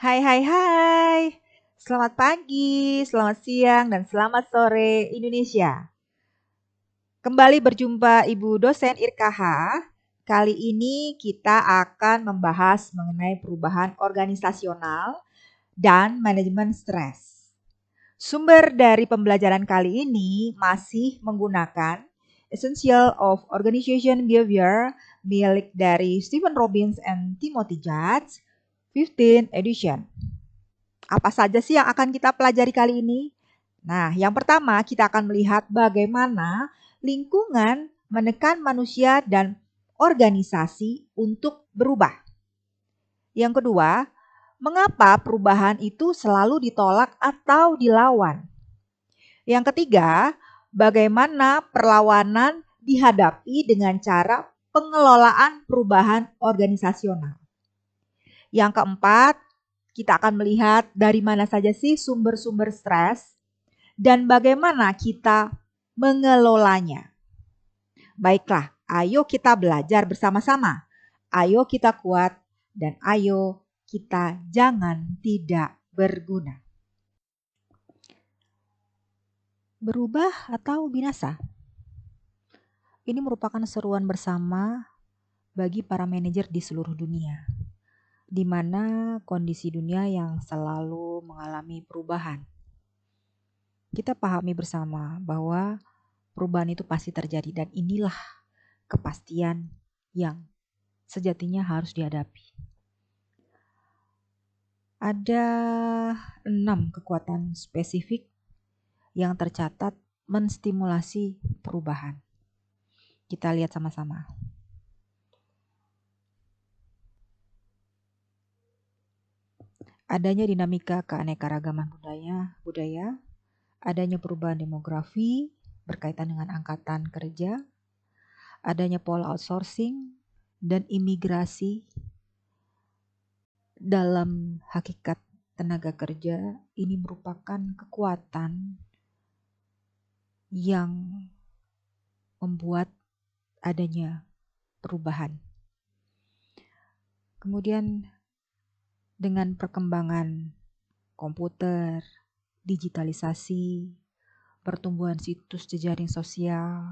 Hai hai hai. Selamat pagi, selamat siang, dan selamat sore Indonesia. Kembali berjumpa Ibu dosen IRKH. Kali ini kita akan membahas mengenai perubahan organisasional dan manajemen stres. Sumber dari pembelajaran kali ini masih menggunakan Essential of Organization Behavior milik dari Stephen Robbins and Timothy Judge, 15th edition. Apa saja sih yang akan kita pelajari kali ini? Nah, yang pertama kita akan melihat bagaimana lingkungan menekan manusia dan organisasi untuk berubah. Yang kedua, mengapa perubahan itu selalu ditolak atau dilawan? Yang ketiga, bagaimana perlawanan dihadapi dengan cara pengelolaan perubahan organisasional. Yang keempat, kita akan melihat dari mana saja sih sumber-sumber stres dan bagaimana kita mengelolanya. Baiklah, ayo kita belajar bersama-sama. Ayo kita kuat dan ayo kita jangan tidak berguna. Berubah atau binasa? Ini merupakan seruan bersama bagi para manajer di seluruh dunia, di mana kondisi dunia yang selalu mengalami perubahan. Kita pahami bersama bahwa perubahan itu pasti terjadi dan inilah kepastian yang sejatinya harus dihadapi. Ada 6 kekuatan spesifik yang tercatat menstimulasi perubahan. Kita lihat sama-sama. Adanya dinamika keanekaragaman budaya, adanya perubahan demografi berkaitan dengan angkatan kerja, adanya pola outsourcing dan imigrasi. Dalam hakikat tenaga kerja, ini merupakan kekuatan yang membuat adanya perubahan. Kemudian dengan perkembangan komputer, digitalisasi, pertumbuhan situs jejaring sosial,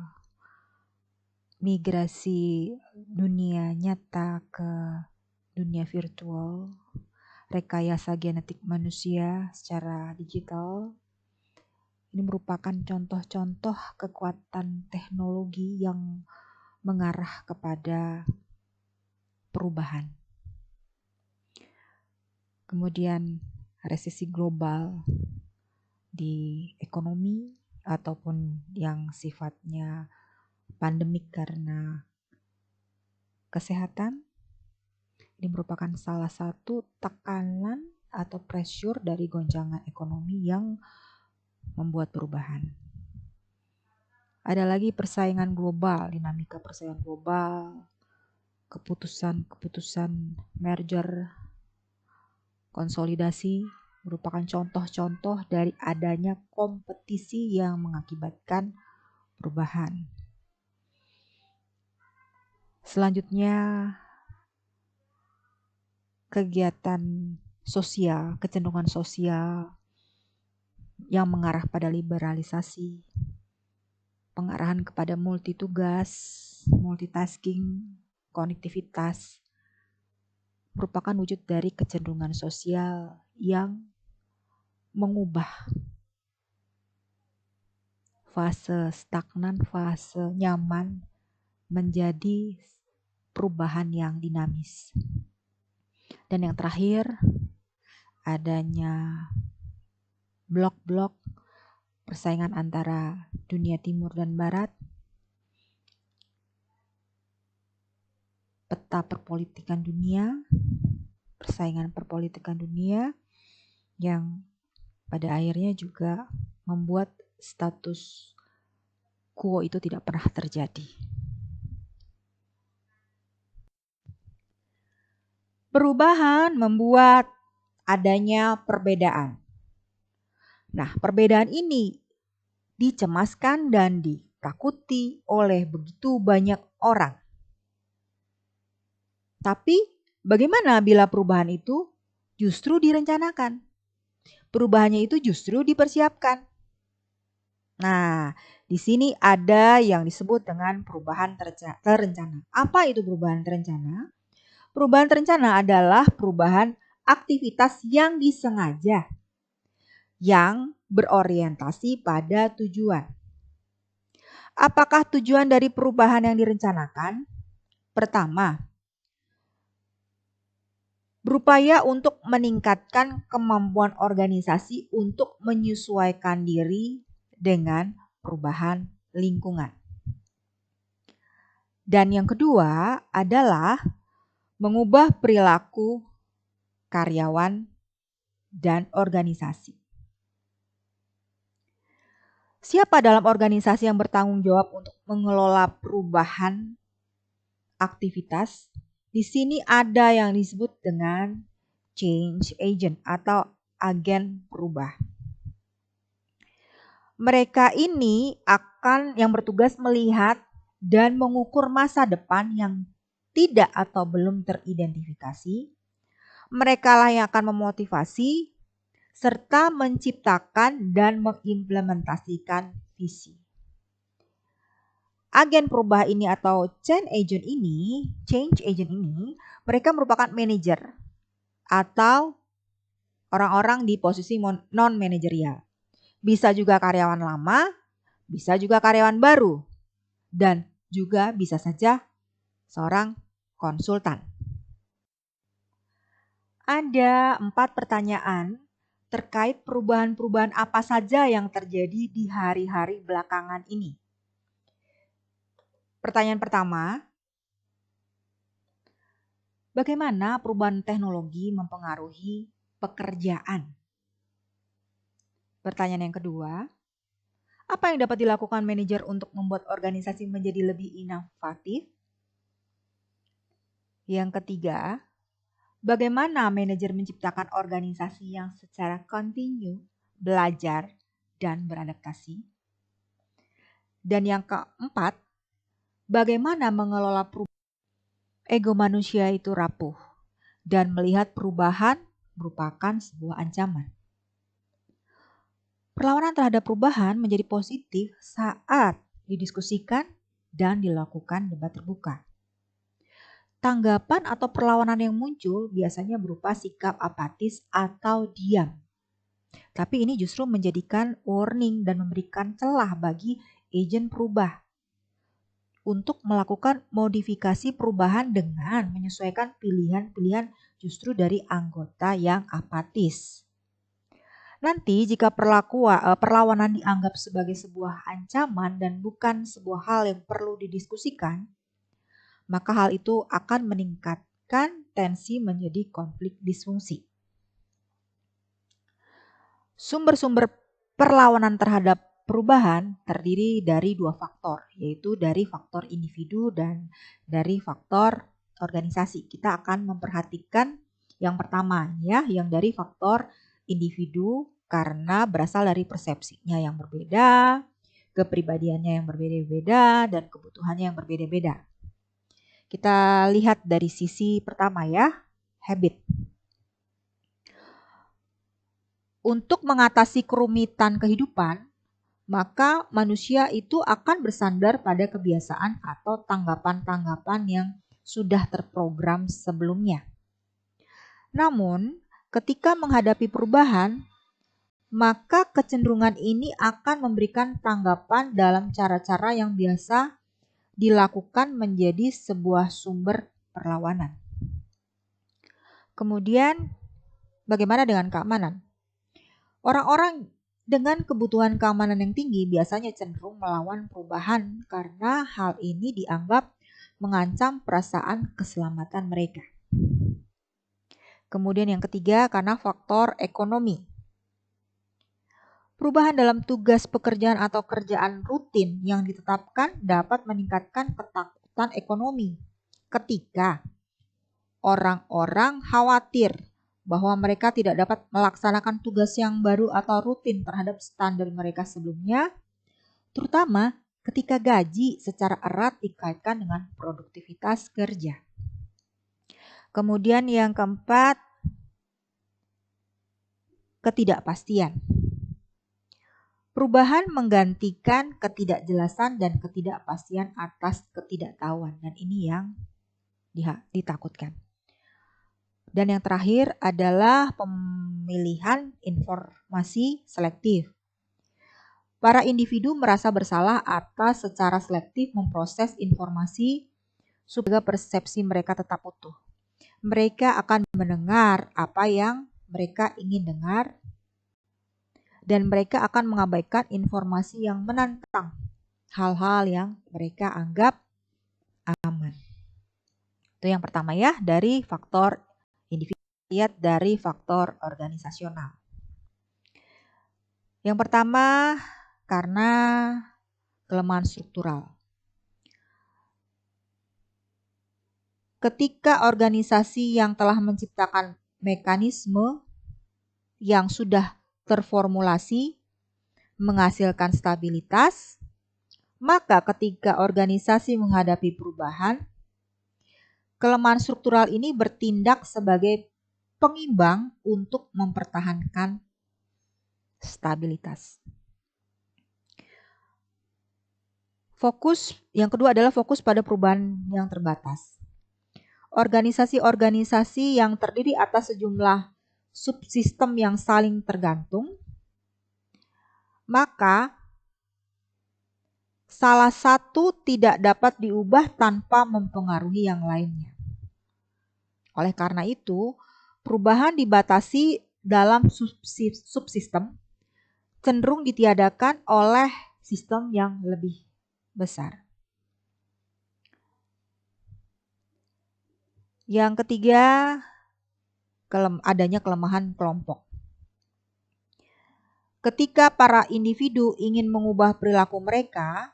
migrasi dunia nyata ke dunia virtual, rekayasa genetik manusia secara digital. Ini merupakan contoh-contoh kekuatan teknologi yang mengarah kepada perubahan. Kemudian resesi global di ekonomi ataupun yang sifatnya pandemik karena kesehatan. Ini merupakan salah satu tekanan atau pressure dari goncangan ekonomi yang membuat perubahan. Ada lagi persaingan global, dinamika persaingan global, keputusan merger, konsolidasi merupakan contoh-contoh dari adanya kompetisi yang mengakibatkan perubahan. Selanjutnya, kegiatan sosial, kecenderungan sosial yang mengarah pada liberalisasi, pengarahan kepada multitugas, multitasking, konektivitas, merupakan wujud dari kecenderungan sosial yang mengubah fase stagnan, fase nyaman menjadi perubahan yang dinamis. Dan yang terakhir, adanya blok-blok persaingan antara dunia timur dan barat, peta perpolitikan dunia, persaingan perpolitikan dunia yang pada akhirnya juga membuat status quo itu tidak pernah terjadi. Perubahan membuat adanya perbedaan. Nah, perbedaan ini dicemaskan dan ditakuti oleh begitu banyak orang. Tapi bagaimana bila perubahan itu justru direncanakan. Perubahannya itu justru dipersiapkan. Nah, di sini ada yang disebut dengan perubahan terencana. Apa itu perubahan terencana? Perubahan terencana adalah perubahan aktivitas yang disengaja, yang berorientasi pada tujuan. Apakah tujuan dari perubahan yang direncanakan? Pertama, berupaya untuk meningkatkan kemampuan organisasi untuk menyesuaikan diri dengan perubahan lingkungan. Dan yang kedua adalah mengubah perilaku karyawan dan organisasi. Siapa dalam organisasi yang bertanggung jawab untuk mengelola perubahan aktivitas? Di sini ada yang disebut dengan change agent atau agen perubah. Mereka ini akan yang bertugas melihat dan mengukur masa depan yang tidak atau belum teridentifikasi. Mereka lah yang akan memotivasi serta menciptakan dan mengimplementasikan visi. Agen perubah ini atau change agent ini, mereka merupakan manajer atau orang-orang di posisi non-manajerial. Bisa juga karyawan lama, bisa juga karyawan baru, dan juga bisa saja seorang konsultan. Ada 4 pertanyaan terkait perubahan-perubahan apa saja yang terjadi di hari-hari belakangan ini. Pertanyaan pertama, bagaimana perubahan teknologi mempengaruhi pekerjaan? Pertanyaan yang kedua, apa yang dapat dilakukan manajer untuk membuat organisasi menjadi lebih inovatif? Yang ketiga, bagaimana manajer menciptakan organisasi yang secara kontinu belajar dan beradaptasi? Dan yang keempat, bagaimana mengelola perubahan? Ego manusia itu rapuh dan melihat perubahan merupakan sebuah ancaman. Perlawanan terhadap perubahan menjadi positif saat didiskusikan dan dilakukan debat terbuka. Tanggapan atau perlawanan yang muncul biasanya berupa sikap apatis atau diam. Tapi ini justru menjadikan warning dan memberikan celah bagi agen perubah untuk melakukan modifikasi perubahan dengan menyesuaikan pilihan-pilihan justru dari anggota yang apatis. Nanti jika perlawanan dianggap sebagai sebuah ancaman dan bukan sebuah hal yang perlu didiskusikan, maka hal itu akan meningkatkan tensi menjadi konflik disfungsi. Sumber-sumber perlawanan terhadap perubahan terdiri dari 2 faktor, yaitu dari faktor individu dan dari faktor organisasi. Kita akan memperhatikan yang pertama ya, yang dari faktor individu karena berasal dari persepsinya yang berbeda, kepribadiannya yang berbeda-beda, dan kebutuhannya yang berbeda-beda. Kita lihat dari sisi pertama ya, habit. Untuk mengatasi kerumitan kehidupan, maka manusia itu akan bersandar pada kebiasaan atau tanggapan-tanggapan yang sudah terprogram sebelumnya. Namun, ketika menghadapi perubahan, maka kecenderungan ini akan memberikan tanggapan dalam cara-cara yang biasa dilakukan menjadi sebuah sumber perlawanan. Kemudian, bagaimana dengan keamanan? Orang-orang dengan kebutuhan keamanan yang tinggi biasanya cenderung melawan perubahan karena hal ini dianggap mengancam perasaan keselamatan mereka. Kemudian yang ketiga, karena faktor ekonomi. Perubahan dalam tugas pekerjaan atau kerjaan rutin yang ditetapkan dapat meningkatkan ketakutan ekonomi ketika orang-orang khawatir bahwa mereka tidak dapat melaksanakan tugas yang baru atau rutin terhadap standar mereka sebelumnya, terutama ketika gaji secara erat dikaitkan dengan produktivitas kerja. Kemudian yang keempat, ketidakpastian. Perubahan menggantikan ketidakjelasan dan ketidakpastian atas ketidaktahuan, dan ini yang ditakutkan. Dan yang terakhir adalah pemilihan informasi selektif. Para individu merasa bersalah atas secara selektif memproses informasi supaya persepsi mereka tetap utuh. Mereka akan mendengar apa yang mereka ingin dengar, dan mereka akan mengabaikan informasi yang menantang hal-hal yang mereka anggap aman. Itu yang pertama ya, dari faktor individu. Lihat dari faktor organisasional. Yang pertama, karena kelemahan struktural. Ketika organisasi yang telah menciptakan mekanisme yang sudah terformulasi menghasilkan stabilitas, maka ketika organisasi menghadapi perubahan, kelemahan struktural ini bertindak sebagai pengimbang untuk mempertahankan stabilitas. Yang kedua adalah fokus pada perubahan yang terbatas. Organisasi-organisasi yang terdiri atas sejumlah subsistem yang saling tergantung, maka salah satu tidak dapat diubah tanpa mempengaruhi yang lainnya. Oleh karena itu, perubahan dibatasi dalam subsistem cenderung ditiadakan oleh sistem yang lebih besar. Yang ketiga, adanya kelemahan kelompok. Ketika para individu ingin mengubah perilaku mereka,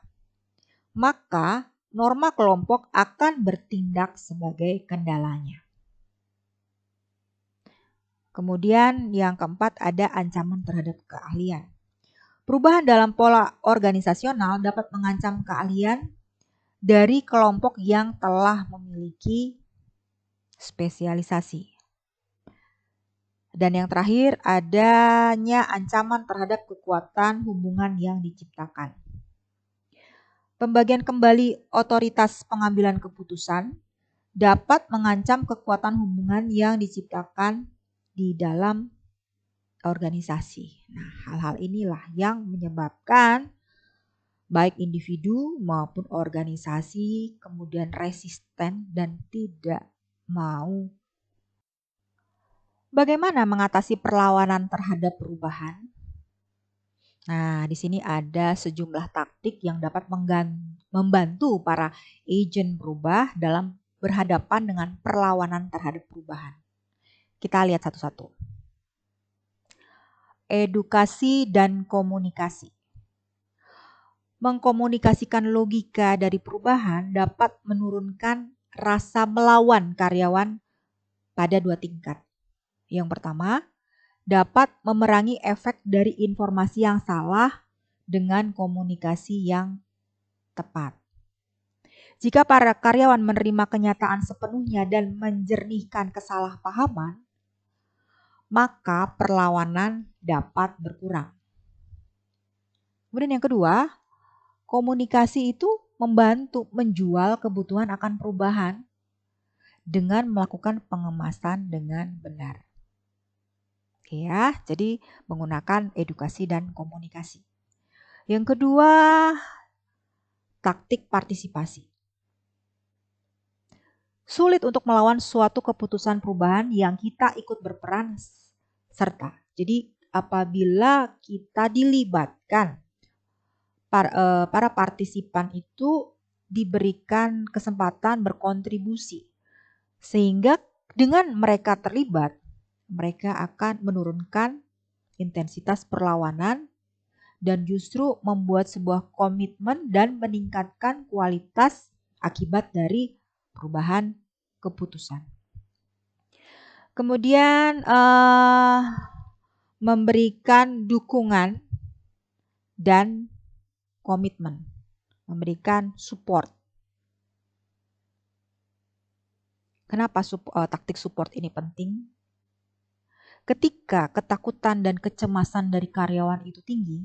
maka norma kelompok akan bertindak sebagai kendalanya. Kemudian yang keempat ada ancaman terhadap keahlian. Perubahan dalam pola organisasional dapat mengancam keahlian dari kelompok yang telah memiliki spesialisasi. Dan yang terakhir adanya ancaman terhadap kekuatan hubungan yang diciptakan. Pembagian kembali otoritas pengambilan keputusan dapat mengancam kekuatan hubungan yang diciptakan di dalam organisasi. Nah, hal-hal inilah yang menyebabkan baik individu maupun organisasi kemudian resisten dan tidak mau. Bagaimana mengatasi perlawanan terhadap perubahan? Nah, di sini ada sejumlah taktik yang dapat membantu para agen berubah dalam berhadapan dengan perlawanan terhadap perubahan. Kita lihat satu-satu. Edukasi dan komunikasi. Mengkomunikasikan logika dari perubahan dapat menurunkan rasa melawan karyawan pada 2 tingkat. Yang pertama, dapat memerangi efek dari informasi yang salah dengan komunikasi yang tepat. Jika para karyawan menerima kenyataan sepenuhnya dan menjernihkan kesalahpahaman, maka perlawanan dapat berkurang. Kemudian yang kedua, komunikasi itu membantu menjual kebutuhan akan perubahan dengan melakukan pengemasan dengan benar. Oke ya, jadi menggunakan edukasi dan komunikasi. Yang kedua, taktik partisipasi. Sulit untuk melawan suatu keputusan perubahan yang kita ikut berperan serta. Jadi apabila kita dilibatkan, para partisipan itu diberikan kesempatan berkontribusi. Sehingga dengan mereka terlibat, mereka akan menurunkan intensitas perlawanan dan justru membuat sebuah komitmen dan meningkatkan kualitas akibat dari perubahan keputusan. Kemudian memberikan dukungan dan komitmen, memberikan support. Kenapa taktik support ini penting? Ketika ketakutan dan kecemasan dari karyawan itu tinggi,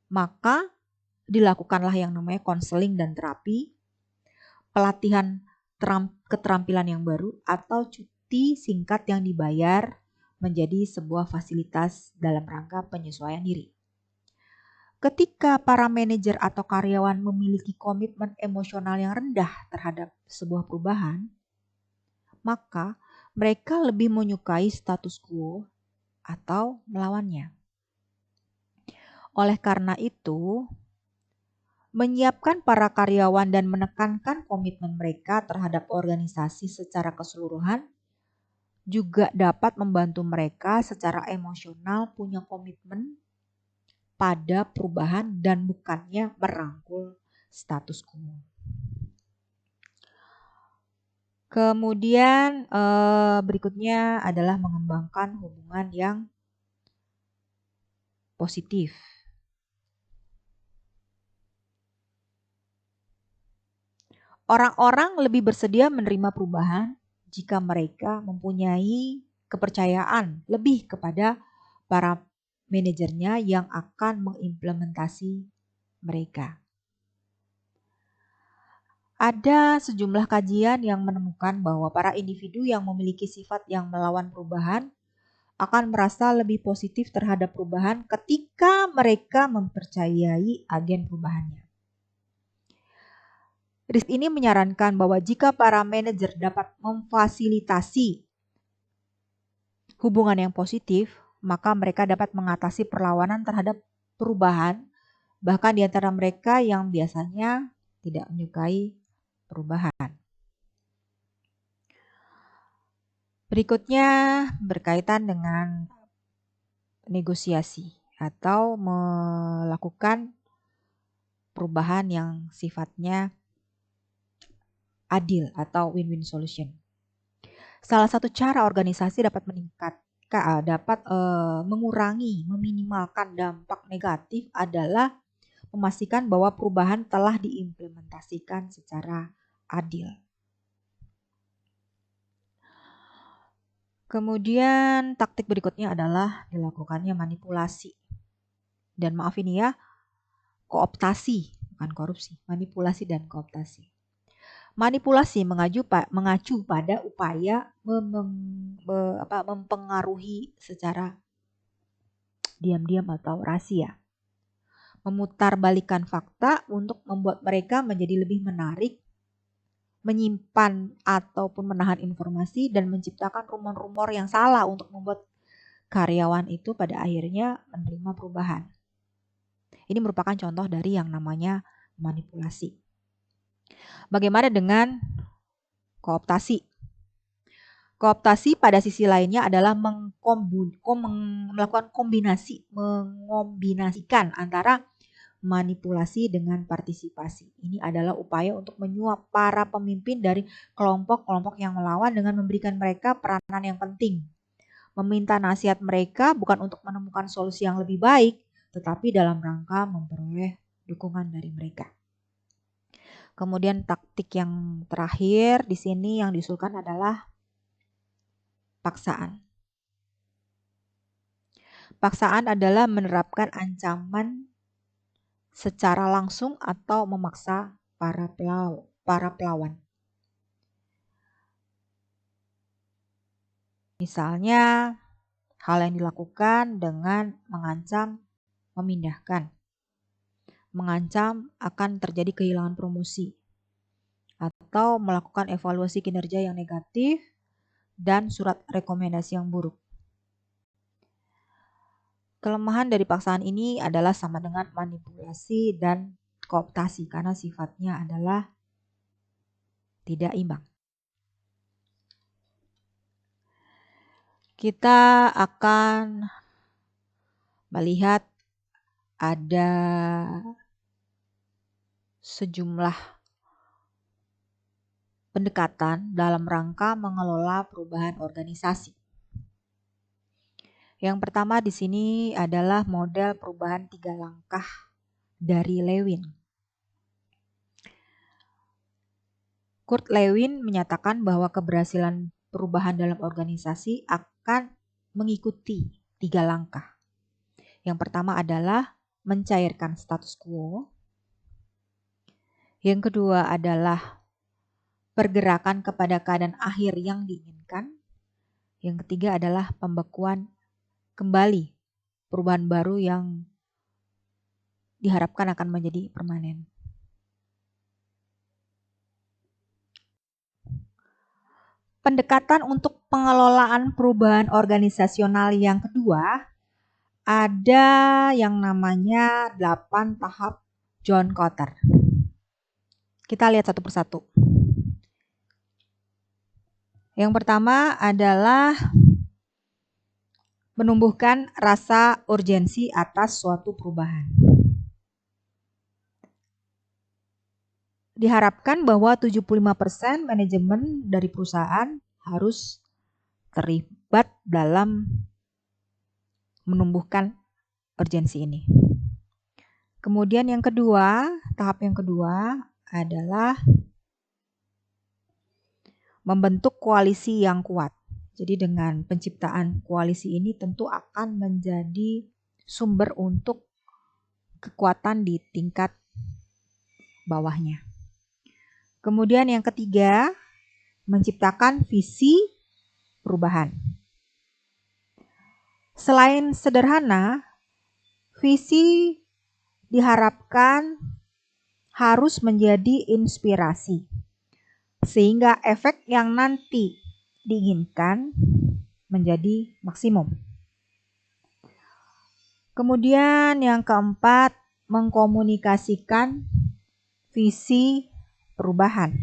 maka dilakukanlah yang namanya konseling dan terapi, pelatihan keterampilan yang baru, atau cuti singkat yang dibayar menjadi sebuah fasilitas dalam rangka penyesuaian diri. Ketika para manajer atau karyawan memiliki komitmen emosional yang rendah terhadap sebuah perubahan, maka mereka lebih menyukai status quo atau melawannya. Oleh karena itu, menyiapkan para karyawan dan menekankan komitmen mereka terhadap organisasi secara keseluruhan juga dapat membantu mereka secara emosional punya komitmen pada perubahan dan bukannya merangkul status quo. Kemudian berikutnya adalah mengembangkan hubungan yang positif. Orang-orang lebih bersedia menerima perubahan jika mereka mempunyai kepercayaan lebih kepada para manajernya yang akan mengimplementasi mereka. Ada sejumlah kajian yang menemukan bahwa para individu yang memiliki sifat yang melawan perubahan akan merasa lebih positif terhadap perubahan ketika mereka mempercayai agen perubahannya. Riset ini menyarankan bahwa jika para manajer dapat memfasilitasi hubungan yang positif, maka mereka dapat mengatasi perlawanan terhadap perubahan, bahkan di antara mereka yang biasanya tidak menyukai perubahan. Berikutnya berkaitan dengan negosiasi atau melakukan perubahan yang sifatnya adil atau win-win solution. Salah satu cara organisasi dapat mengurangi, meminimalkan dampak negatif adalah memastikan bahwa perubahan telah diimplementasikan secara adil. Kemudian taktik berikutnya adalah dilakukannya manipulasi. Dan maaf ini ya, kooptasi, bukan korupsi, manipulasi dan kooptasi. Manipulasi mengacu pada upaya mempengaruhi secara diam-diam atau rahasia. Memutarbalikkan fakta untuk membuat mereka menjadi lebih menarik, menyimpan ataupun menahan informasi, dan menciptakan rumor-rumor yang salah untuk membuat karyawan itu pada akhirnya menerima perubahan. Ini merupakan contoh dari yang namanya manipulasi. Bagaimana dengan kooptasi? Kooptasi pada sisi lainnya adalah mengombinasikan antara manipulasi dengan partisipasi. Ini adalah upaya untuk menyuap para pemimpin dari kelompok-kelompok yang melawan dengan memberikan mereka peranan yang penting. Meminta nasihat mereka bukan untuk menemukan solusi yang lebih baik, tetapi dalam rangka memperoleh dukungan dari mereka. Kemudian taktik yang terakhir di sini yang diusulkan adalah paksaan. Paksaan adalah menerapkan ancaman secara langsung atau memaksa para pelawan. Misalnya, hal yang dilakukan dengan mengancam memindahkan, mengancam akan terjadi kehilangan promosi, atau melakukan evaluasi kinerja yang negatif dan surat rekomendasi yang buruk. Kelemahan dari paksaan ini adalah sama dengan manipulasi dan kooptasi karena sifatnya adalah tidak imbang. Kita akan melihat ada sejumlah pendekatan dalam rangka mengelola perubahan organisasi. Yang pertama di sini adalah model perubahan 3 langkah dari Lewin. Kurt Lewin menyatakan bahwa keberhasilan perubahan dalam organisasi akan mengikuti 3 langkah. Yang pertama adalah mencairkan status quo. Yang kedua adalah pergerakan kepada keadaan akhir yang diinginkan. Yang ketiga adalah pembekuan kembali, perubahan baru yang diharapkan akan menjadi permanen. Pendekatan untuk pengelolaan perubahan organisasional yang kedua ada yang namanya 8 tahap John Kotter. Kita lihat satu persatu. Yang pertama adalah menumbuhkan rasa urgensi atas suatu perubahan. Diharapkan bahwa 75% manajemen dari perusahaan harus terlibat dalam menumbuhkan urgensi ini. Kemudian yang kedua, tahap yang kedua adalah membentuk koalisi yang kuat. Jadi dengan penciptaan koalisi ini tentu akan menjadi sumber untuk kekuatan di tingkat bawahnya. Kemudian yang ketiga, menciptakan visi perubahan. Selain sederhana, visi diharapkan harus menjadi inspirasi, sehingga efek yang nanti diinginkan menjadi maksimum. Kemudian yang keempat, mengkomunikasikan visi perubahan.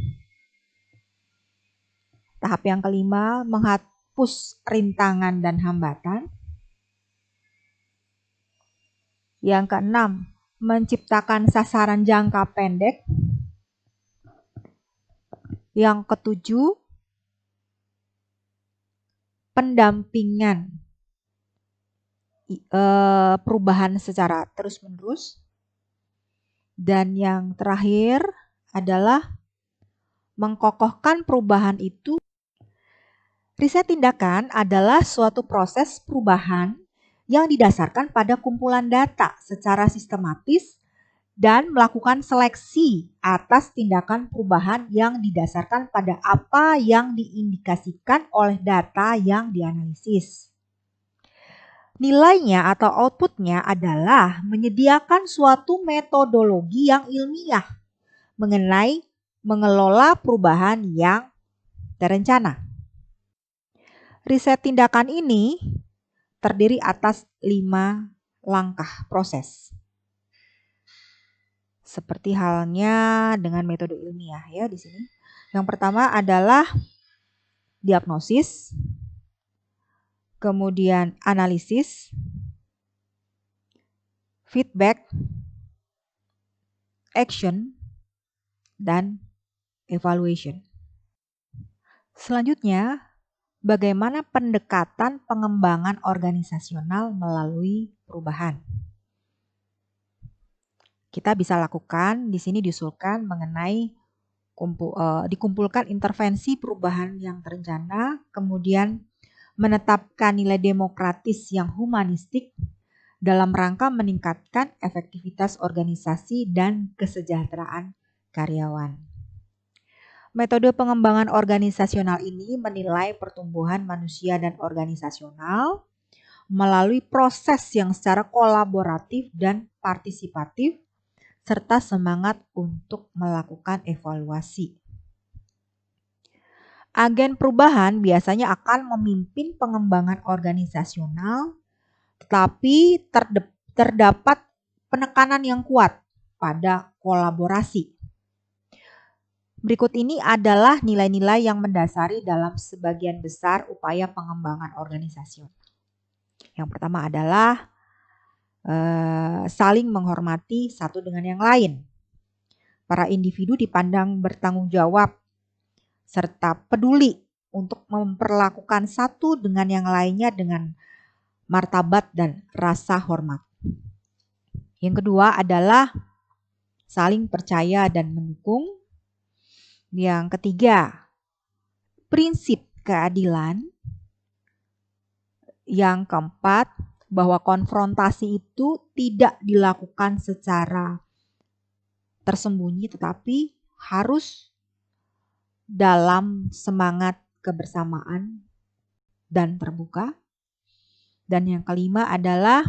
Tahap yang kelima, menghapus rintangan dan hambatan. Yang keenam, menciptakan sasaran jangka pendek. Yang ketujuh, pendampingan perubahan secara terus-menerus. Dan yang terakhir adalah mengkokohkan perubahan itu. Riset tindakan adalah suatu proses perubahan yang didasarkan pada kumpulan data secara sistematis dan melakukan seleksi atas tindakan perubahan yang didasarkan pada apa yang diindikasikan oleh data yang dianalisis. Nilainya atau outputnya adalah menyediakan suatu metodologi yang ilmiah mengenai mengelola perubahan yang terencana. Riset tindakan ini terdiri atas 5 langkah proses. Seperti halnya dengan metode ilmiah ya di sini. Yang pertama adalah diagnosis, kemudian analisis, feedback, action, dan evaluation. Selanjutnya, bagaimana pendekatan pengembangan organisasional melalui perubahan? Kita bisa lakukan di sini diusulkan mengenai dikumpulkan intervensi perubahan yang terencana, kemudian menetapkan nilai demokratis yang humanistik dalam rangka meningkatkan efektivitas organisasi dan kesejahteraan karyawan. Metode pengembangan organisasional ini menilai pertumbuhan manusia dan organisasional melalui proses yang secara kolaboratif dan partisipatif, serta semangat untuk melakukan evaluasi. Agen perubahan biasanya akan memimpin pengembangan organisasional, tetapi terdapat penekanan yang kuat pada kolaborasi. Berikut ini adalah nilai-nilai yang mendasari dalam sebagian besar upaya pengembangan organisasi. Yang pertama adalah saling menghormati satu dengan yang lain. Para individu dipandang bertanggung jawab serta peduli untuk memperlakukan satu dengan yang lainnya dengan martabat dan rasa hormat. Yang kedua adalah saling percaya dan mendukung. Yang ketiga, prinsip keadilan. Yang keempat, bahwa konfrontasi itu tidak dilakukan secara tersembunyi tetapi harus dalam semangat kebersamaan dan terbuka. Dan yang kelima adalah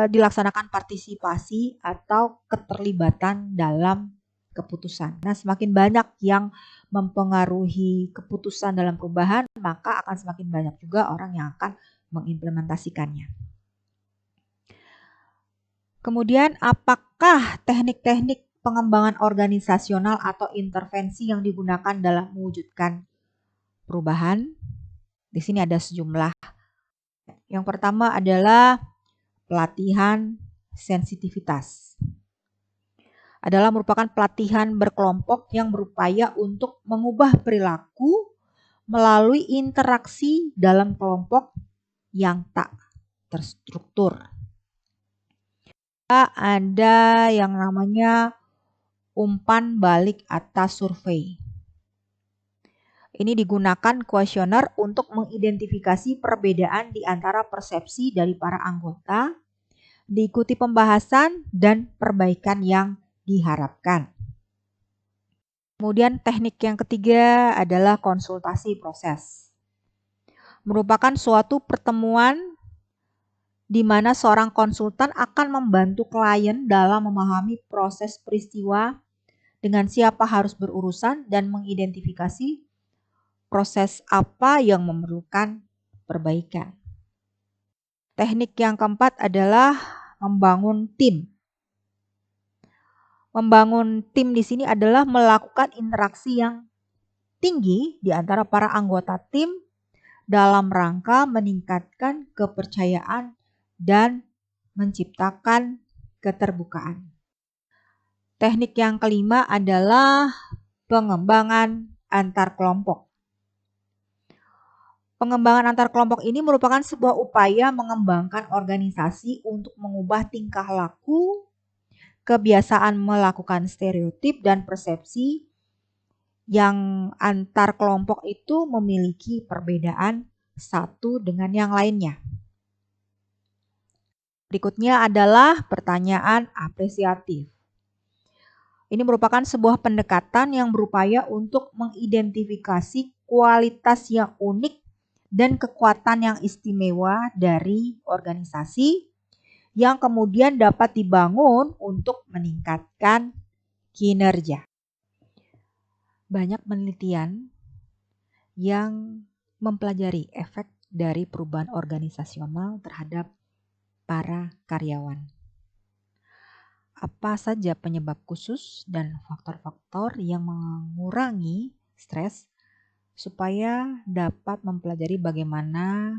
dilaksanakan partisipasi atau keterlibatan dalam keputusan. Nah, semakin banyak yang mempengaruhi keputusan dalam perubahan, maka akan semakin banyak juga orang yang akan mengimplementasikannya. Kemudian, apakah teknik-teknik pengembangan organisasional atau intervensi yang digunakan dalam mewujudkan perubahan? Di sini ada sejumlah. Yang pertama adalah pelatihan sensitivitas. Adalah merupakan pelatihan berkelompok yang berupaya untuk mengubah perilaku melalui interaksi dalam kelompok yang tak terstruktur. Ada yang namanya umpan balik atas survei. Ini digunakan kuesioner untuk mengidentifikasi perbedaan di antara persepsi dari para anggota, diikuti pembahasan dan perbaikan yang diharapkan. Kemudian teknik yang ketiga adalah konsultasi proses. Merupakan suatu pertemuan di mana seorang konsultan akan membantu klien dalam memahami proses peristiwa dengan siapa harus berurusan dan mengidentifikasi proses apa yang memerlukan perbaikan. Teknik yang keempat adalah membangun tim. Membangun tim di sini adalah melakukan interaksi yang tinggi di antara para anggota tim dalam rangka meningkatkan kepercayaan dan menciptakan keterbukaan. Teknik yang kelima adalah pengembangan antar kelompok. Pengembangan antar kelompok ini merupakan sebuah upaya mengembangkan organisasi untuk mengubah tingkah laku, kebiasaan melakukan stereotip dan persepsi yang antar kelompok itu memiliki perbedaan satu dengan yang lainnya. Berikutnya adalah pertanyaan apresiatif. Ini merupakan sebuah pendekatan yang berupaya untuk mengidentifikasi kualitas yang unik dan kekuatan yang istimewa dari organisasi yang kemudian dapat dibangun untuk meningkatkan kinerja. Banyak penelitian yang mempelajari efek dari perubahan organisasional terhadap para karyawan. Apa saja penyebab khusus dan faktor-faktor yang mengurangi stres supaya dapat mempelajari bagaimana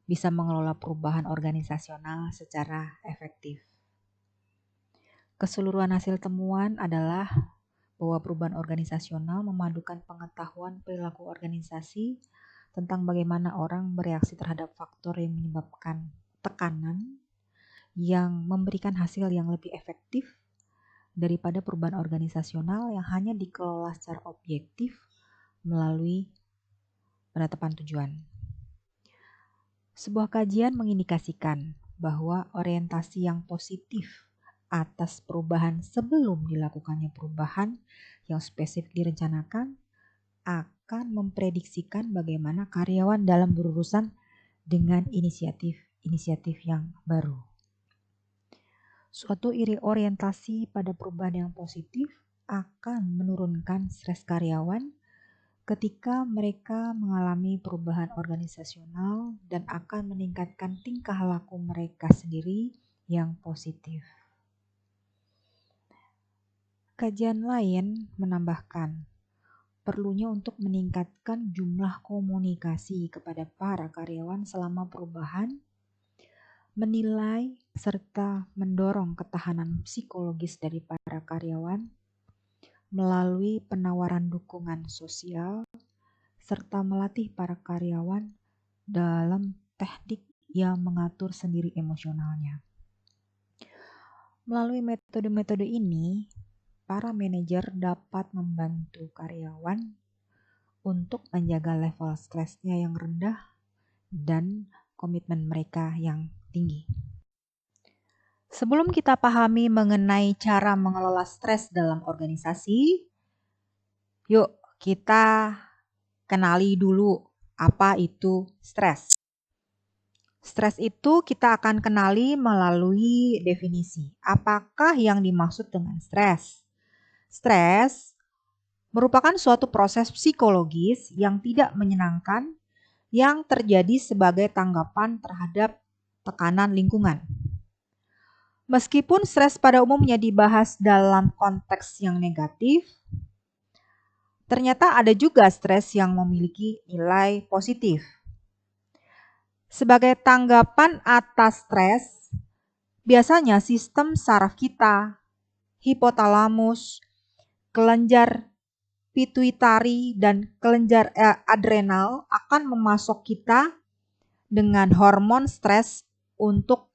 bisa mengelola perubahan organisasional secara efektif. Keseluruhan hasil temuan adalah bahwa perubahan organisasional memadukan pengetahuan perilaku organisasi tentang bagaimana orang bereaksi terhadap faktor yang menyebabkan tekanan yang memberikan hasil yang lebih efektif daripada perubahan organisasional yang hanya dikelola secara objektif melalui penetapan tujuan. Sebuah kajian mengindikasikan bahwa orientasi yang positif atas perubahan sebelum dilakukannya perubahan yang spesifik direncanakan akan memprediksikan bagaimana karyawan dalam berurusan dengan inisiatif yang baru. Suatu orientasi pada perubahan yang positif akan menurunkan stres karyawan ketika mereka mengalami perubahan organisasional dan akan meningkatkan tingkah laku mereka sendiri yang positif. Kajian lain menambahkan perlunya untuk meningkatkan jumlah komunikasi kepada para karyawan selama perubahan, menilai serta mendorong ketahanan psikologis dari para karyawan melalui penawaran dukungan sosial, serta melatih para karyawan dalam teknik yang mengatur sendiri emosionalnya. Melalui metode-metode ini, para manajer dapat membantu karyawan untuk menjaga level stresnya yang rendah dan komitmen mereka yang tinggi. Sebelum kita pahami mengenai cara mengelola stres dalam organisasi, yuk kita kenali dulu apa itu stres. Stres itu kita akan kenali melalui definisi. Apakah yang dimaksud dengan stres? Stres merupakan suatu proses psikologis yang tidak menyenangkan yang terjadi sebagai tanggapan terhadap tekanan lingkungan. Meskipun stres pada umumnya dibahas dalam konteks yang negatif, ternyata ada juga stres yang memiliki nilai positif. Sebagai tanggapan atas stres, biasanya sistem saraf kita, hipotalamus, kelenjar pituitari, dan kelenjar adrenal akan memasok kita dengan hormon stres untuk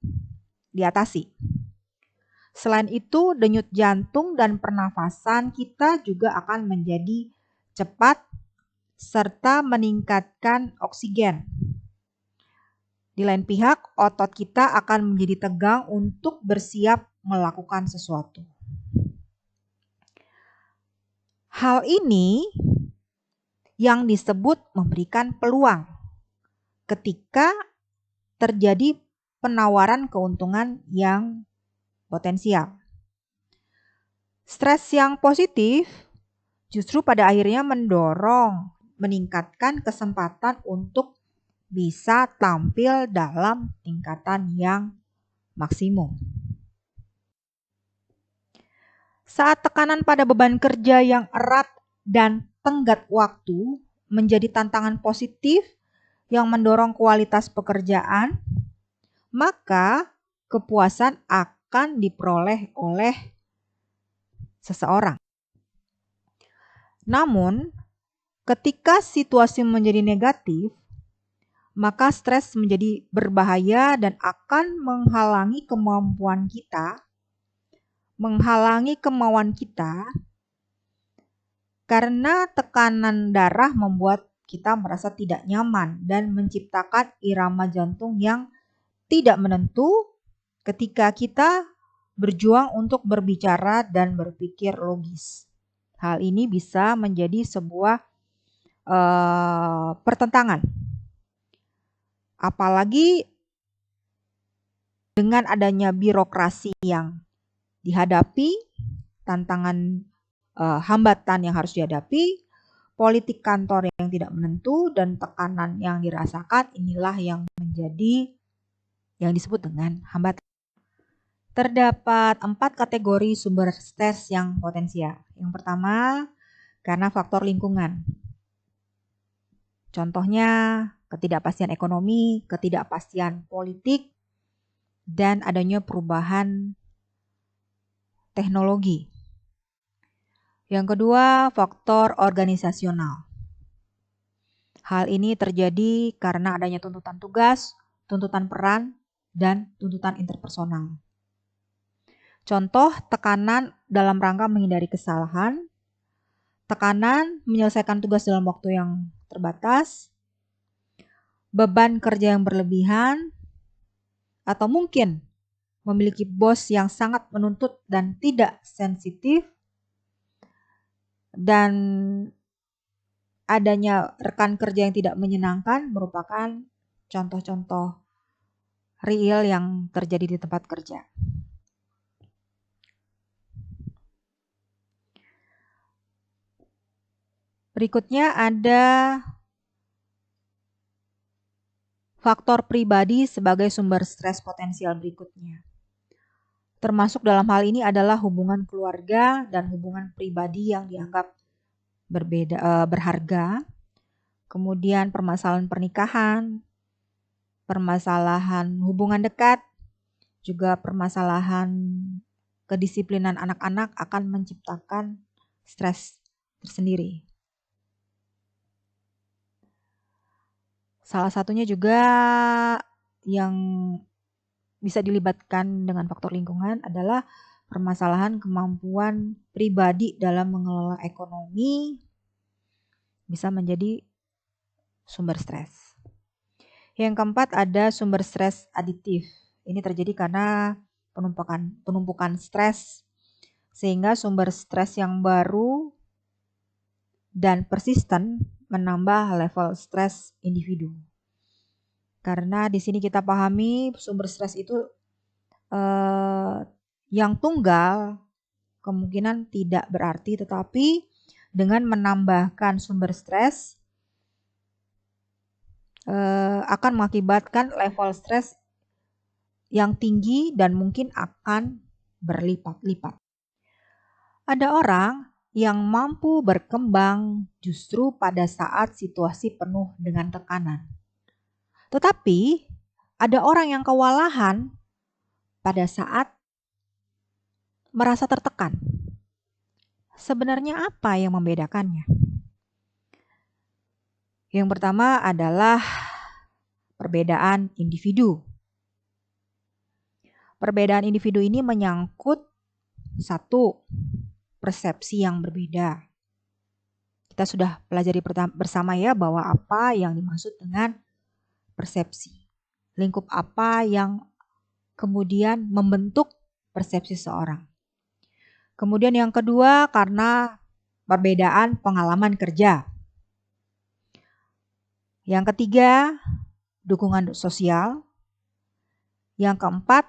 diatasi. Selain itu, denyut jantung dan pernafasan kita juga akan menjadi cepat serta meningkatkan oksigen. Di lain pihak, otot kita akan menjadi tegang untuk bersiap melakukan sesuatu. Hal ini yang disebut memberikan peluang ketika terjadi penawaran keuntungan yang potensial. Stres yang positif justru pada akhirnya meningkatkan kesempatan untuk bisa tampil dalam tingkatan yang maksimum. Saat tekanan pada beban kerja yang erat dan tenggat waktu menjadi tantangan positif yang mendorong kualitas pekerjaan, maka kepuasan akan diperoleh oleh seseorang. Namun, ketika situasi menjadi negatif, maka stres menjadi berbahaya dan akan menghalangi kemauan kita karena tekanan darah membuat kita merasa tidak nyaman dan menciptakan irama jantung yang tidak menentu ketika kita berjuang untuk berbicara dan berpikir logis. Hal ini bisa menjadi sebuah pertentangan. Apalagi dengan adanya birokrasi yang dihadapi, tantangan hambatan yang harus dihadapi, politik kantor yang tidak menentu, dan tekanan yang dirasakan, inilah yang menjadi yang disebut dengan hambatan. Terdapat 4 kategori sumber stres yang potensial. Yang pertama, karena faktor lingkungan. Contohnya, ketidakpastian ekonomi, ketidakpastian politik, dan adanya perubahan teknologi. Yang kedua, faktor organisasional. Hal ini terjadi karena adanya tuntutan tugas, tuntutan peran, dan tuntutan interpersonal. Contoh, tekanan dalam rangka menghindari kesalahan, tekanan menyelesaikan tugas dalam waktu yang terbatas, beban kerja yang berlebihan, atau mungkin memiliki bos yang sangat menuntut dan tidak sensitif, dan adanya rekan kerja yang tidak menyenangkan merupakan contoh-contoh real yang terjadi di tempat kerja. Berikutnya ada faktor pribadi sebagai sumber stres potensial berikutnya. Termasuk dalam hal ini adalah hubungan keluarga dan hubungan pribadi yang dianggap berharga. Kemudian permasalahan pernikahan, permasalahan hubungan dekat, juga permasalahan kedisiplinan anak-anak akan menciptakan stres tersendiri. Salah satunya juga yang bisa dilibatkan dengan faktor lingkungan adalah permasalahan kemampuan pribadi dalam mengelola ekonomi, bisa menjadi sumber stres. Yang keempat ada sumber stres aditif. Ini terjadi karena penumpukan stres sehingga sumber stres yang baru dan persisten menambah level stres individu. Karena di sini kita pahami sumber stres itu yang tunggal kemungkinan tidak berarti, tetapi dengan menambahkan sumber stres akan mengakibatkan level stres yang tinggi dan mungkin akan berlipat-lipat. Ada orang yang mampu berkembang justru pada saat situasi penuh dengan tekanan. Tetapi ada orang yang kewalahan pada saat merasa tertekan. Sebenarnya apa yang membedakannya? Yang pertama adalah perbedaan individu. Perbedaan individu ini menyangkut satu, persepsi yang berbeda. Kita sudah pelajari bersama ya bahwa apa yang dimaksud dengan persepsi. Lingkup apa yang kemudian membentuk persepsi seorang. Kemudian yang kedua karena perbedaan pengalaman kerja. Yang ketiga, dukungan sosial. Yang keempat,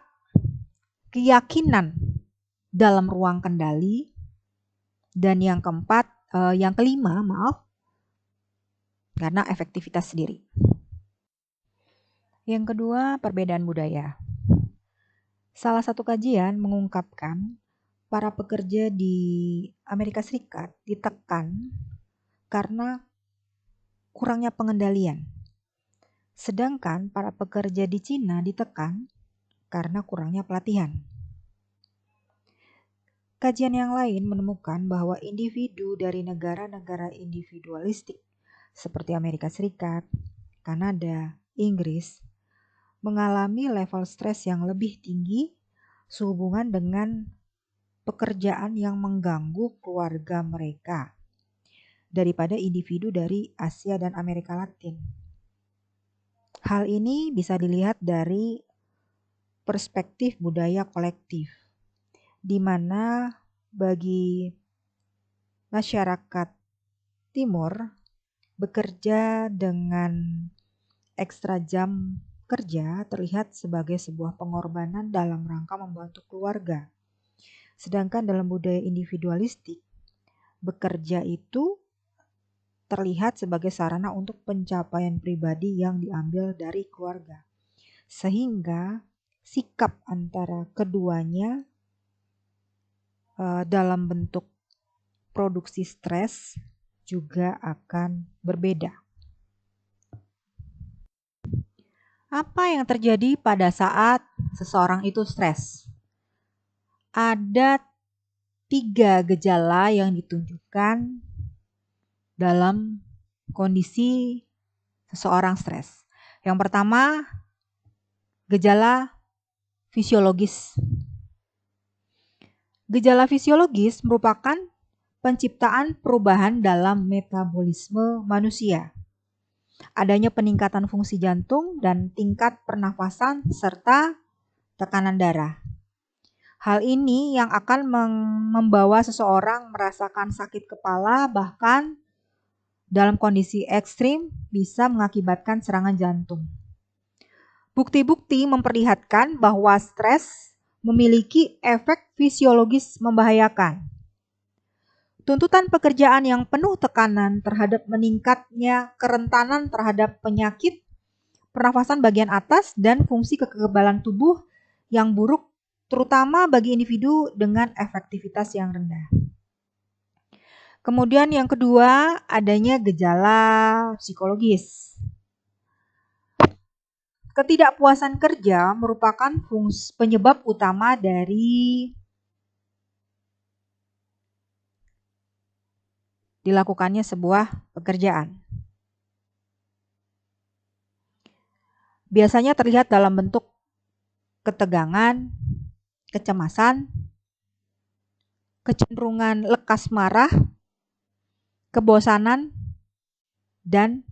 keyakinan dalam ruang kendali. Dan yang kelima, karena efektivitas sendiri. Yang kedua, perbedaan budaya. Salah satu kajian mengungkapkan para pekerja di Amerika Serikat ditekan karena kurangnya pengendalian. Sedangkan para pekerja di Cina ditekan karena kurangnya pelatihan. Kajian yang lain menemukan bahwa individu dari negara-negara individualistik seperti Amerika Serikat, Kanada, Inggris mengalami level stres yang lebih tinggi sehubungan dengan pekerjaan yang mengganggu keluarga mereka daripada individu dari Asia dan Amerika Latin. Hal ini bisa dilihat dari perspektif budaya kolektif, di mana bagi masyarakat Timur bekerja dengan ekstra jam kerja terlihat sebagai sebuah pengorbanan dalam rangka membantu keluarga. Sedangkan dalam budaya individualistik, bekerja itu terlihat sebagai sarana untuk pencapaian pribadi yang diambil dari keluarga. Sehingga sikap antara keduanya dalam bentuk produksi stres juga akan berbeda. Apa yang terjadi pada saat seseorang itu stres? Ada 3 gejala yang ditunjukkan dalam kondisi seseorang stres. Yang pertama, gejala fisiologis. Gejala fisiologis merupakan penciptaan perubahan dalam metabolisme manusia. Adanya peningkatan fungsi jantung dan tingkat pernafasan serta tekanan darah. Hal ini yang akan membawa seseorang merasakan sakit kepala, bahkan dalam kondisi ekstrim bisa mengakibatkan serangan jantung. Bukti-bukti memperlihatkan bahwa stres memiliki efek fisiologis membahayakan. Tuntutan pekerjaan yang penuh tekanan terhadap meningkatnya kerentanan terhadap penyakit, pernafasan bagian atas, dan fungsi kekebalan tubuh yang buruk, terutama bagi individu dengan efektivitas yang rendah. Kemudian yang kedua, adanya gejala psikologis. Ketidakpuasan kerja merupakan penyebab utama dari dilakukannya sebuah pekerjaan. Biasanya terlihat dalam bentuk ketegangan, kecemasan, kecenderungan lekas marah, kebosanan, dan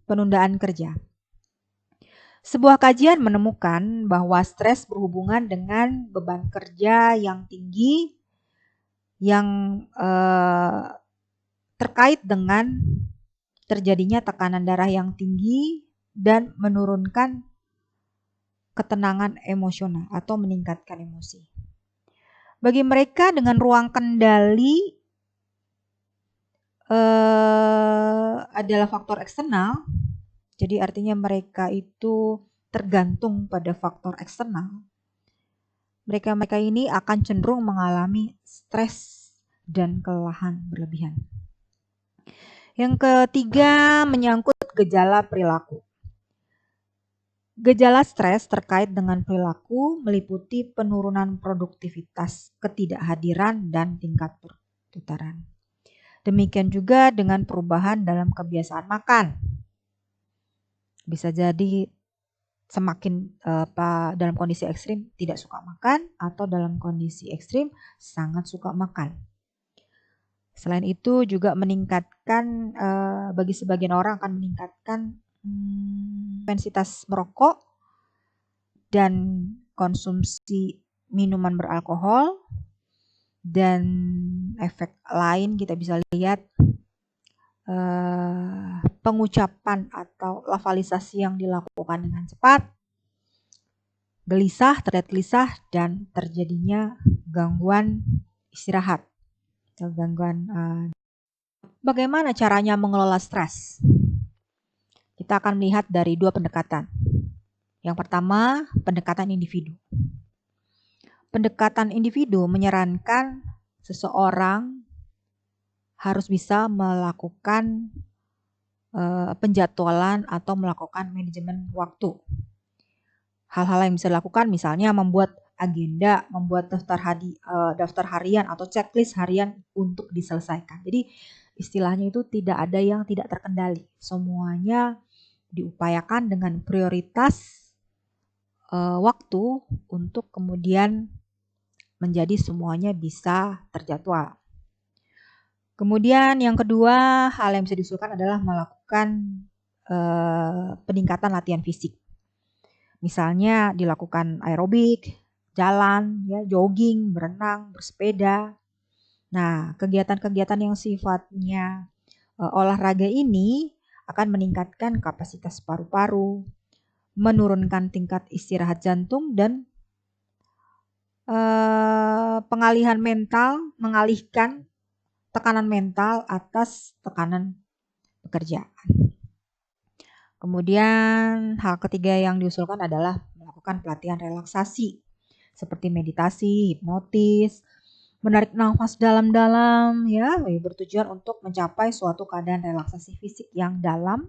penundaan kerja. Sebuah kajian menemukan bahwa stres berhubungan dengan beban kerja yang tinggi yang terkait dengan terjadinya tekanan darah yang tinggi dan menurunkan ketenangan emosional atau meningkatkan emosi. Bagi mereka dengan ruang kendali adalah faktor eksternal, jadi artinya mereka itu tergantung pada faktor eksternal. Mereka ini akan cenderung mengalami stres dan kelelahan berlebihan. Yang ketiga, menyangkut gejala perilaku. Gejala stres terkait dengan perilaku meliputi penurunan produktivitas, ketidakhadiran, dan tingkat perputaran. Demikian juga dengan perubahan dalam kebiasaan makan. Bisa jadi semakin dalam kondisi ekstrim tidak suka makan, atau dalam kondisi ekstrim sangat suka makan. Selain itu juga meningkatkan, bagi sebagian orang akan meningkatkan intensitas merokok dan konsumsi minuman beralkohol, dan efek lain kita bisa lihat pengucapan atau lafalisasi yang dilakukan dengan cepat, terlihat gelisah, dan terjadinya gangguan istirahat atau gangguan. Bagaimana caranya mengelola stres? Kita akan melihat dari dua pendekatan. Yang pertama, pendekatan individu. Pendekatan individu menyarankan seseorang harus bisa melakukan penjadwalan atau melakukan manajemen waktu. Hal-hal yang bisa dilakukan misalnya membuat agenda, membuat daftar harian atau checklist harian untuk diselesaikan. Jadi istilahnya itu tidak ada yang tidak terkendali. Semuanya diupayakan dengan prioritas waktu untuk kemudian menjadi semuanya bisa terjadwal. Kemudian yang kedua, hal yang bisa diusulkan adalah melakukan peningkatan latihan fisik. Misalnya dilakukan aerobik, jalan, ya, jogging, berenang, bersepeda. Nah, kegiatan-kegiatan yang sifatnya olahraga ini akan meningkatkan kapasitas paru-paru, menurunkan tingkat istirahat jantung, dan mengalihkan tekanan mental atas tekanan pekerjaan. Kemudian hal ketiga yang diusulkan adalah melakukan pelatihan relaksasi seperti meditasi, hipnotis, menarik nafas dalam-dalam, ya, bertujuan untuk mencapai suatu keadaan relaksasi fisik yang dalam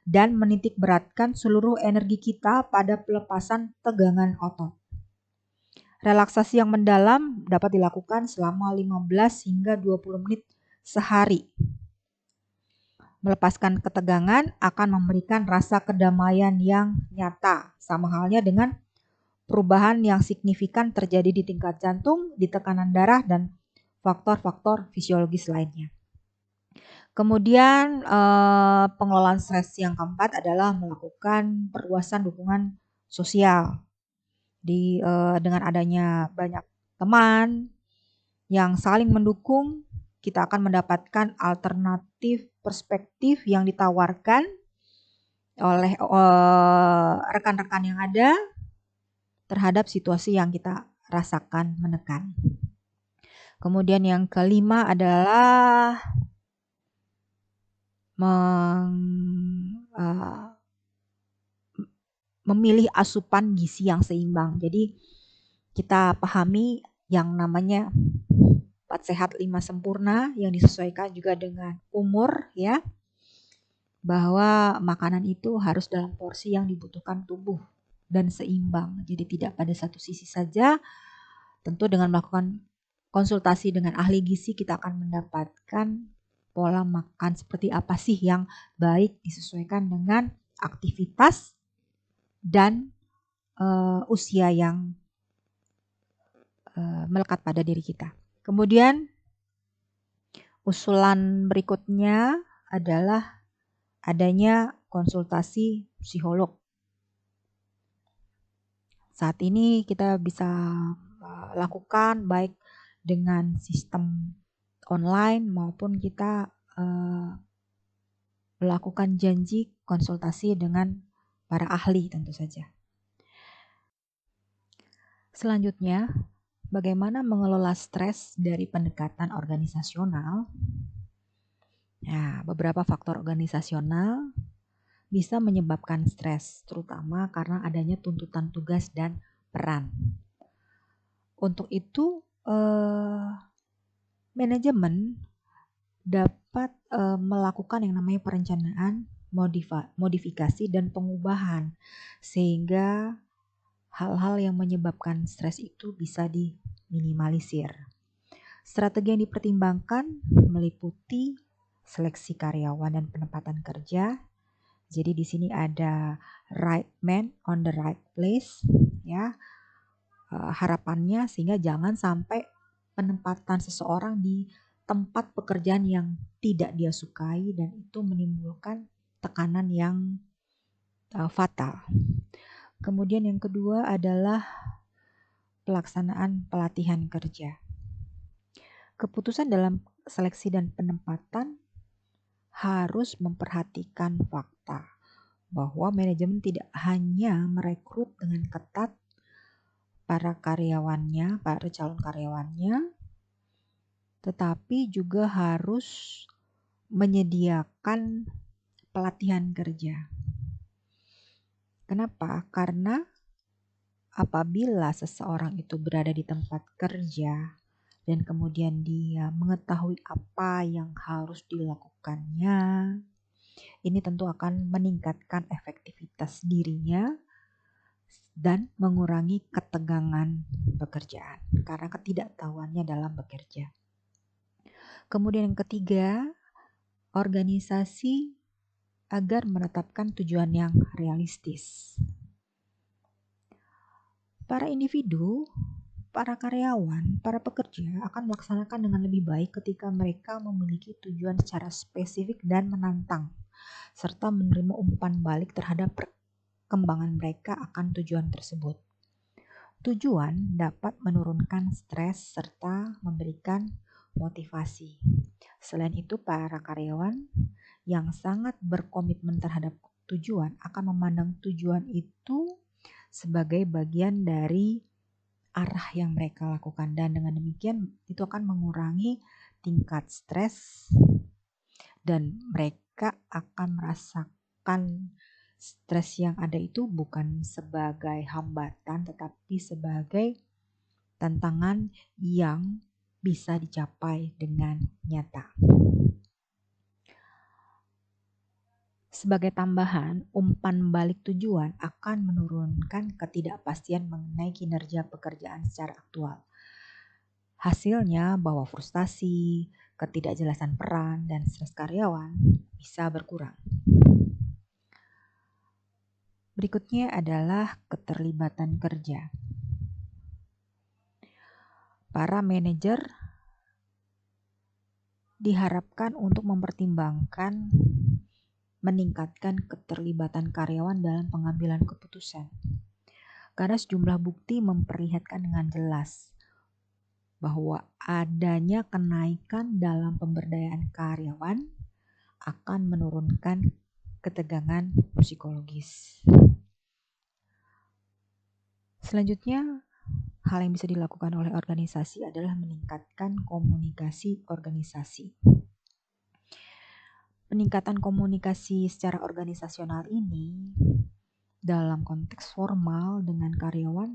dan menitik beratkan seluruh energi kita pada pelepasan tegangan otot. Relaksasi yang mendalam dapat dilakukan selama 15 hingga 20 menit sehari. Melepaskan ketegangan akan memberikan rasa kedamaian yang nyata, sama halnya dengan perubahan yang signifikan terjadi di tingkat jantung, di tekanan darah, dan faktor-faktor fisiologis lainnya. Kemudian pengelolaan stres yang keempat adalah melakukan perluasan dukungan sosial. Dengan adanya banyak teman yang saling mendukung, kita akan mendapatkan alternatif perspektif yang ditawarkan oleh rekan-rekan yang ada terhadap situasi yang kita rasakan menekan. Kemudian yang kelima adalah memilih asupan gizi yang seimbang. Jadi kita pahami yang namanya 4 sehat 5 sempurna yang disesuaikan juga dengan umur, ya. Bahwa makanan itu harus dalam porsi yang dibutuhkan tubuh dan seimbang. Jadi tidak pada satu sisi saja. Tentu dengan melakukan konsultasi dengan ahli gizi kita akan mendapatkan pola makan seperti apa sih yang baik disesuaikan dengan aktivitas dan usia yang melekat pada diri kita. Kemudian usulan berikutnya adalah adanya konsultasi psikolog. Saat ini kita bisa lakukan baik dengan sistem online maupun kita melakukan janji konsultasi dengan para ahli tentu saja. Selanjutnya, bagaimana mengelola stres dari pendekatan organisasional? Nah, beberapa faktor organisasional bisa menyebabkan stres, terutama karena adanya tuntutan tugas dan peran. Untuk itu, manajemen dapat melakukan yang namanya perencanaan, modifikasi, dan pengubahan, sehingga hal-hal yang menyebabkan stres itu bisa diminimalisir. Strategi yang dipertimbangkan meliputi seleksi karyawan dan penempatan kerja. Jadi di sini ada right man on the right place, ya. Harapannya sehingga jangan sampai penempatan seseorang di tempat pekerjaan yang tidak dia sukai dan itu menimbulkan tekanan yang fatal. Kemudian yang kedua adalah pelaksanaan pelatihan kerja. Keputusan dalam seleksi dan penempatan harus memperhatikan fakta bahwa manajemen tidak hanya merekrut dengan ketat para calon karyawannya, tetapi juga harus menyediakan pelatihan kerja. Kenapa? Karena apabila seseorang itu berada di tempat kerja dan kemudian dia mengetahui apa yang harus dilakukannya, ini tentu akan meningkatkan efektivitas dirinya dan mengurangi ketegangan pekerjaan karena ketidaktahuannya dalam bekerja. Kemudian yang ketiga, organisasi agar menetapkan tujuan yang realistis. Para individu, para karyawan, para pekerja akan melaksanakan dengan lebih baik ketika mereka memiliki tujuan secara spesifik dan menantang, serta menerima umpan balik terhadap perkembangan mereka akan tujuan tersebut. Tujuan dapat menurunkan stres serta memberikan motivasi. Selain itu, para karyawan yang sangat berkomitmen terhadap tujuan akan memandang tujuan itu sebagai bagian dari arah yang mereka lakukan, dan dengan demikian itu akan mengurangi tingkat stres dan mereka akan merasakan stres yang ada itu bukan sebagai hambatan tetapi sebagai tantangan yang bisa dicapai dengan nyata. Sebagai tambahan, umpan balik tujuan akan menurunkan ketidakpastian mengenai kinerja pekerjaan secara aktual. Hasilnya bahwa frustasi, ketidakjelasan peran, dan stres karyawan bisa berkurang. Berikutnya adalah keterlibatan kerja. Para manajer diharapkan untuk mempertimbangkan meningkatkan keterlibatan karyawan dalam pengambilan keputusan. Karena sejumlah bukti memperlihatkan dengan jelas bahwa adanya kenaikan dalam pemberdayaan karyawan akan menurunkan ketegangan psikologis. Selanjutnya, hal yang bisa dilakukan oleh organisasi adalah meningkatkan komunikasi organisasi. Peningkatan komunikasi secara organisasional ini dalam konteks formal dengan karyawan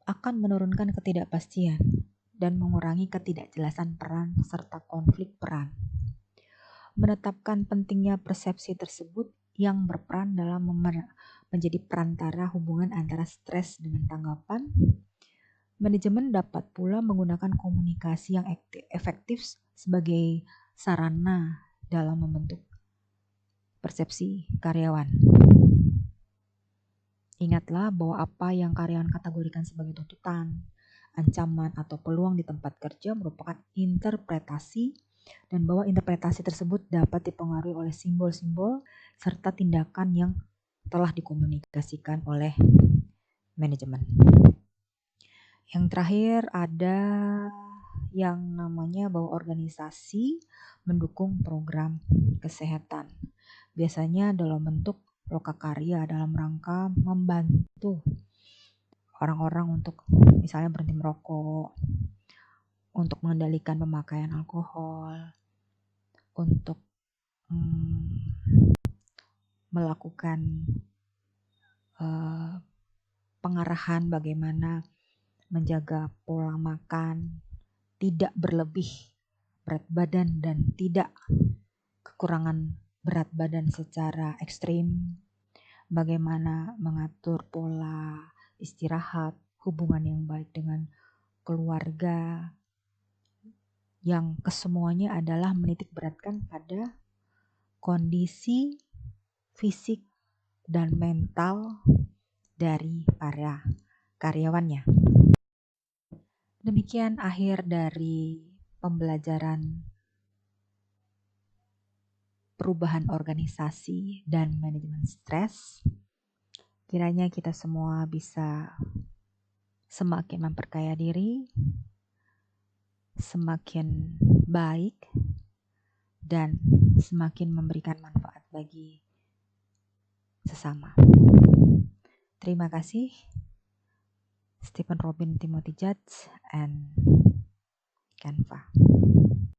akan menurunkan ketidakpastian dan mengurangi ketidakjelasan peran serta konflik peran. Menetapkan pentingnya persepsi tersebut yang berperan dalam menjadi perantara hubungan antara stres dengan tanggapan. Manajemen dapat pula menggunakan komunikasi yang efektif sebagai sarana dalam membentuk persepsi karyawan. Ingatlah bahwa apa yang karyawan kategorikan sebagai tuntutan, ancaman, atau peluang di tempat kerja merupakan interpretasi dan bahwa interpretasi tersebut dapat dipengaruhi oleh simbol-simbol serta tindakan yang telah dikomunikasikan oleh manajemen. Yang terakhir ada yang namanya bahwa organisasi mendukung program kesehatan. Biasanya dalam bentuk lokakarya dalam rangka membantu orang-orang untuk misalnya berhenti merokok, untuk mengendalikan pemakaian alkohol, untuk melakukan pengarahan bagaimana menjaga pola makan, tidak berlebih berat badan dan tidak kekurangan berat badan secara ekstrim, bagaimana mengatur pola istirahat, hubungan yang baik dengan keluarga, yang kesemuanya adalah menitik beratkan pada kondisi fisik dan mental dari para karyawannya. Demikian akhir dari pembelajaran perubahan organisasi dan manajemen stres. Kiranya kita semua bisa semakin memperkaya diri, semakin baik, dan semakin memberikan manfaat bagi sesama. Terima kasih. Stephen Robin Timothy Judge and Canva.